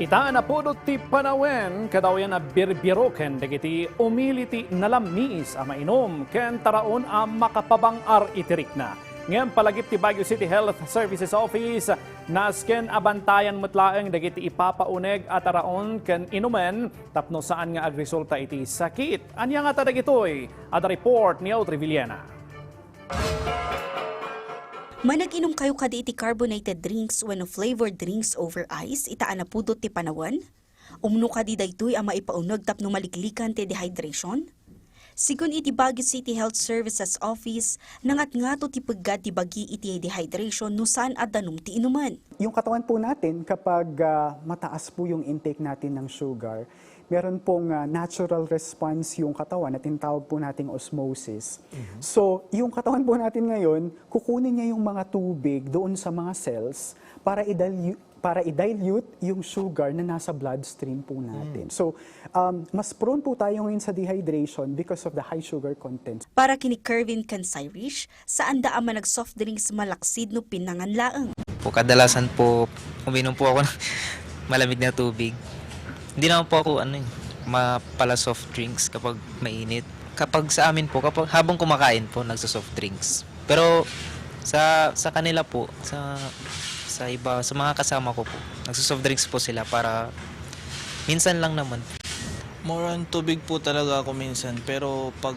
Itaan na po ti panawen kadawayan na birbiroken dagiti umiliti na lamis a mainom ken taraon a makapabangar itirik na. Ngayon palagip ti Baguio City Health Services Office nasken abantayan mutlaeng dagiti ipapauneg at taraon ken inumen tapno saan nga agresulta iti sakit. Anya nga ta dagitoy? Ada report ni Audrey Villena. Manag-inom kayo kada iti carbonated drinks when flavored drinks over ice, itaan na pudot ti panawan? Umno kadi daytoy ang maipaunag tapno maliklikan ti dehydration? Sigun iti Baguio City Health Services Office, nangat nga to ti paggad ti bagi iti dehydration no saan adanum ti inuman. Yung katawan po natin, kapag mataas po yung intake natin ng sugar, meron pong natural response yung katawan na tinatawag po nating osmosis. So, yung katawan po natin ngayon, kukunin niya yung mga tubig doon sa mga cells para i-dilute yung sugar na nasa bloodstream po natin. So, mas prone po tayo ngayon sa dehydration because of the high sugar content. Para kini Kervin Kansayrish, saan da ama nag-soft drinks malaksid no pinanganlaang. Kadalasan po, uminom po ako ng malamig na tubig. Hindi naman po ako mapala soft drinks kapag mainit. Kapag sa amin po, habang kumakain po, nagsa-soft drinks. Pero sa kanila po, sa iba, sa mga kasama ko po, nagsa-soft drinks po sila para minsan lang naman. More on tubig po talaga ako minsan, pero pag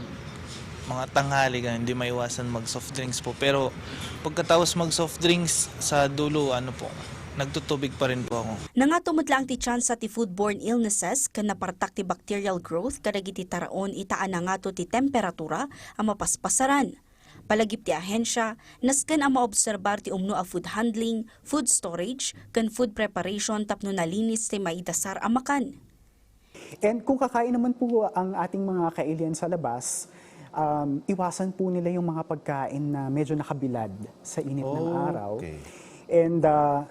mga tanghali ka, hindi maiwasan mag-soft drinks po. Pero pagkatapos mag-soft drinks, sa dulo, nagtutubig pa rin po ako. Nangatumod lang ti chance ti foodborne illnesses kan napartak ti bacterial growth kadagiti taraon itaan na nga to ti temperatura ang mapaspasaran. Palagip ti ahensya, nasken ang maobserbar ti umno a food handling, food storage, kan food preparation tapno nalinis ti maidasar ang makan. And kung kakain naman po ang ating mga kailian sa labas, iwasan po nila yung mga pagkain na medyo nakabilad sa init ng araw. Okay. And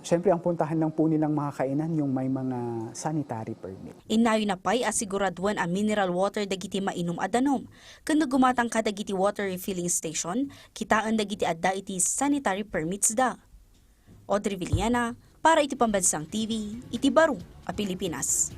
syempre ang puntahan lang po nilang mga kainan yung may mga sanitary permit. Inayo na pa'y asiguraduan ang mineral water dagiti mainom adanom. Kano gumatang ka dagiti water refilling station, kitaan dagiti adda iti sanitary permits da. Audrey Villena, para iti Pambansang TV, iti Baro, a Pilipinas.